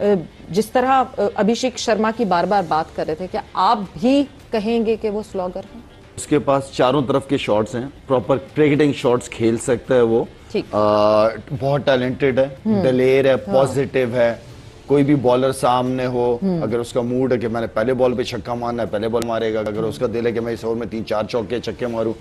जिस तरह अभिषेक शर्मा की बार बार बात कर रहे थे, क्या आप भी कहेंगे कि वो स्लॉगर हैं? उसके पास चारों तरफ के शॉट्स हैं, प्रॉपर क्रिकेटिंग शॉट्स खेल सकता है वो। ठीक। बहुत टैलेंटेड है, दलेर है, पॉजिटिव है। कोई भी बॉलर सामने हो, अगर उसका मूड है कि मैंने पहले बॉल पे छक्का मारना है, पहले बॉल मारेगा। अगर उसका दिल है कि मैं इस ओवर में 3-4 चौके छक्के मारूं,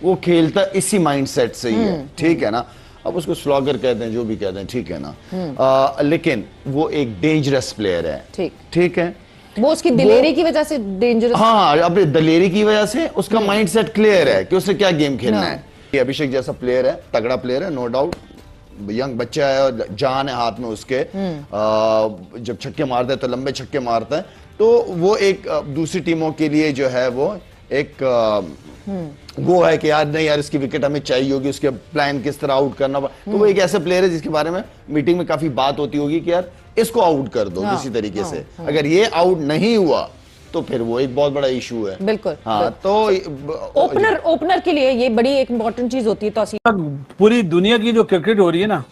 वो खेलता इसी माइंडसेट से ही है। ठीक है ना। अब उसको स्लॉगर कहते हैं, जो भी कहते हैं, ठीक है ना। लेकिन वो एक डेंजरस प्लेयर है। ठीक है। वो उसकी दिलेरी की वजह से डेंजरस। हाँ, अब दिलेरी की वजह से उसका माइंडसेट क्लियर है कि उसे क्या गेम खेलना है। ये अभिषेक जैसा प्लेयर है, तगड़ा प्लेयर है, नो डाउट। यंग बच्चा है और जान है हाथ में उसके। जब छक्के मारता है तो लंबे छक्के मारता है, तो वो एक दूसरी टीमों के लिए जो है वो एक वो है कि यार नहीं यार, इसकी विकेट हमें चाहिए होगी, उसके प्लान किस तरह आउट करना। तो वो एक ऐसा प्लेयर है जिसके बारे में मीटिंग में काफी बात होती होगी कि यार इसको आउट कर दो किसी तरीके से। अगर ये आउट नहीं हुआ तो फिर वो एक बहुत बड़ा इशू है। बिल्कुल। हाँ, तो ओपनर के लिए ये बड़ी एक इंपॉर्टेंट चीज होती है। तो पूरी दुनिया की जो क्रिकेट हो रही है ना,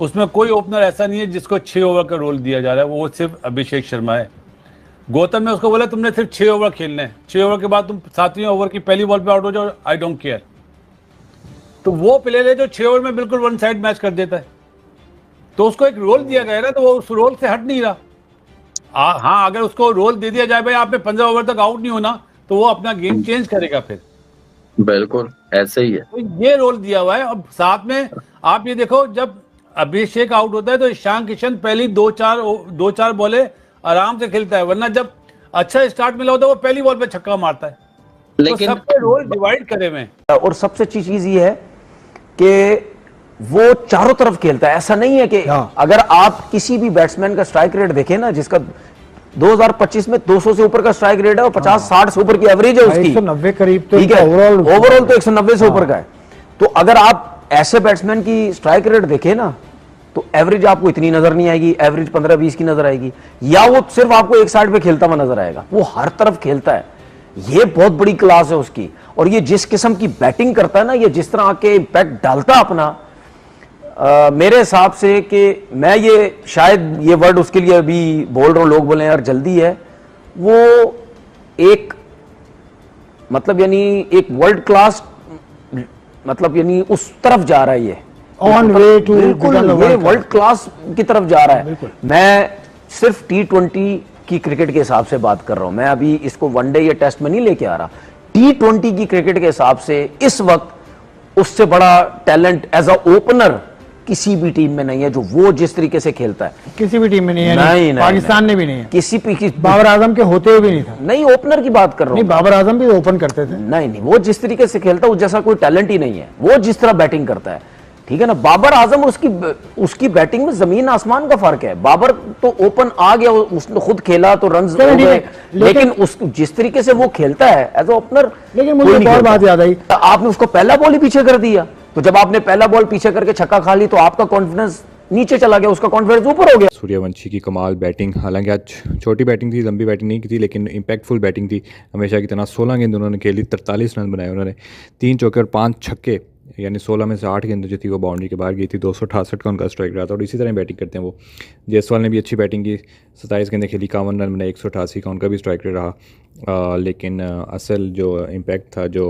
उसमें कोई ओपनर ऐसा नहीं है जिसको 6 ओवर का रोल दिया जा रहा है, वो सिर्फ अभिषेक शर्मा है। गौतम ने उसको बोला तुमने सिर्फ 6 ओवर खेलने हैं, 6 ओवर के बाद तुम 7वें ओवर की पहली बॉल पे आउट हो जाओ, आई डोंट केयर। तो वो प्लेयर है जो 6 ओवर में बिल्कुल वन साइड मैच कर देता है। तो उसको एक रोल दिया गया ना, तो वो उस रोल से हट नहीं रहा। हाँ, अगर उसको रोल दे दिया जाए भाई आपने 15 ओवर तक आउट नहीं होना, तो वो अपना गेम चेंज करेगा फिर। बिल्कुल ऐसे ही है। तो ये रोल दिया हुआ है। अब साथ में आप ये देखो, जब अभिषेक आउट होता है तो ईशान किशन पहली 2-4 बॉलें आराम से खेलता है, वरना जब अच्छा स्टार्ट मिला होता है वो पहली बॉल पे छक्का मारता है। लेकिन तो सबके रोल डिवाइड करे हुए हैं। और सबसे अच्छी चीज ये है कि वो चारों तरफ खेलता है। ऐसा नहीं है कि अगर आप किसी भी बैट्समैन का स्ट्राइक रेट देखें ना, जिसका 2025 में 200 से ऊपर का स्ट्राइक रेट है और 50-60 से ऊपर की एवरेज है उसकी, 190 करीब। तो ठीक है, ओवरऑल तो 190 से ऊपर का है। तो अगर आप ऐसे बैट्समैन की स्ट्राइक रेट देखें ना, तो एवरेज आपको इतनी नजर नहीं आएगी, एवरेज 15-20 की नजर आएगी, या वो सिर्फ आपको एक साइड पे खेलता हुआ नजर आएगा। वो हर तरफ खेलता है। ये बहुत बड़ी क्लास है उसकी। और ये जिस किस्म की बैटिंग करता है ना, ये जिस तरह आके इम्पैक्ट डालता अपना, मेरे हिसाब से कि मैं ये शायद ये वर्ड उसके लिए अभी बोल रहा हूं, लोग बोले यार जल्दी है, वो एक मतलब यानी एक वर्ल्ड क्लास, मतलब यानी उस तरफ जा रहा है ये, ऑन वे टू, बिल्कुल ये वर्ल्ड क्लास की तरफ जा रहा है। मैं सिर्फ T20 की क्रिकेट के हिसाब से बात कर रहा हूं, मैं अभी इसको वनडे या टेस्ट में नहीं लेके आ रहा। T20 की क्रिकेट के हिसाब से इस वक्त उससे बड़ा टैलेंट एज अ ओपनर किसी भी टीम में नहीं है, जो वो जिस तरीके से खेलता है। किसी भी टीम में नहीं है। नहीं, पाकिस्तान में भी नहीं है। किसी बाबर आजम के होते हुए भी नहीं था। नहीं, ओपनर की बात कर रहा हूं। नहीं, बाबर आजम भी ओपन करते थे। नहीं, वो जिस तरीके से खेलता है उस जैसा कोई टैलेंट ही नहीं है। वो जिस तरह बैटिंग करता है, ठीक है ना। बाबर आजम उसकी बैटिंग में जमीन आसमान का फर्क है। बाबर तो ओपन आ गया, उसने खुद खेला तो रन हो गए, लेकिन उस जिस तरीके से वो खेलता है एज ए ओपनर, लेकिन मुझे एक और बात याद आई, आपने उसको पहला बॉल ही पीछे कर दिया। तो जब आपने पहला बॉल पीछे करके छक्का खा ली तो आपका कॉन्फिडेंस नीचे चला गया, उसका कॉन्फिडेंस ऊपर हो गया। सूर्यवंशी की कमाल बैटिंग, हालांकि आज छोटी बैटिंग थी, लंबी बैटिंग नहीं की थी, लेकिन इम्पैक्टफुल बैटिंग थी। हमेशा की तरह 16 गेंद उन्होंने खेली, 43 रन बनाए उन्होंने, 3 चौके और 5 छक्के, यानी 16 में से 8 गेंदें जो थी वो बाउंड्री के बाहर गई थी। 268 का उनका स्ट्राइक रहा था और इसी तरह बैटिंग करते हैं वो। जायसवाल ने भी अच्छी बैटिंग की, 27 गेंदें खेली, 51 रन बनाए, 188 का उनका भी स्ट्राइक रेट रहा। लेकिन असल जो इम्पैक्ट था, जो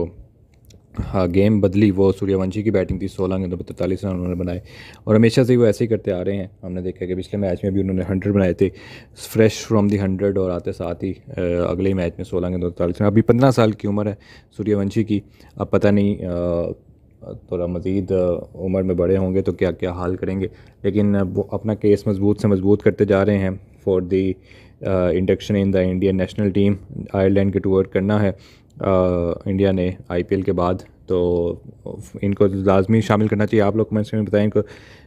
गेम बदली, वो सूर्यवंशी की बैटिंग थी। 16 गेंदों पर 43 रन उन्होंने बनाए और हमेशा से ही वो ऐसे ही करते आ रहे हैं। हमने देखा कि पिछले मैच में भी उन्होंने 100 बनाए थे, फ्रेश फ्रॉम दी 100, और आते साथ ही अगले ही मैच में 16 गेंदों 43 रन। अभी 15 साल की उम्र है सूर्यवंशी की। अब पता नहीं थोड़ा मज़ीद उम्र में बड़े होंगे तो क्या क्या हाल करेंगे, लेकिन वो अपना केस मजबूत से मजबूत करते जा रहे हैं for the induction in the Indian national team. Ireland के टूर करना है इंडिया ने IPL के बाद, तो इनको लाजमी शामिल करना चाहिए। आप लोग कमेंट्स में बताएं इनको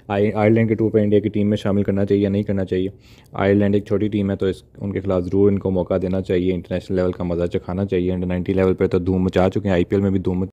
आयरलैंड के टूर पर इंडिया की टीम में शामिल करना चाहिए या नहीं करना चाहिए। आयरलैंड एक छोटी टीम है, तो उनके खिलाफ ज़रूर इनको मौका देना चाहिए, इंटरनेशनल लेवल का मज़ा चखाना चाहिए। अंडर 90 लेवल पर तो धूम मचा चुके हैं, IPL में भी धूम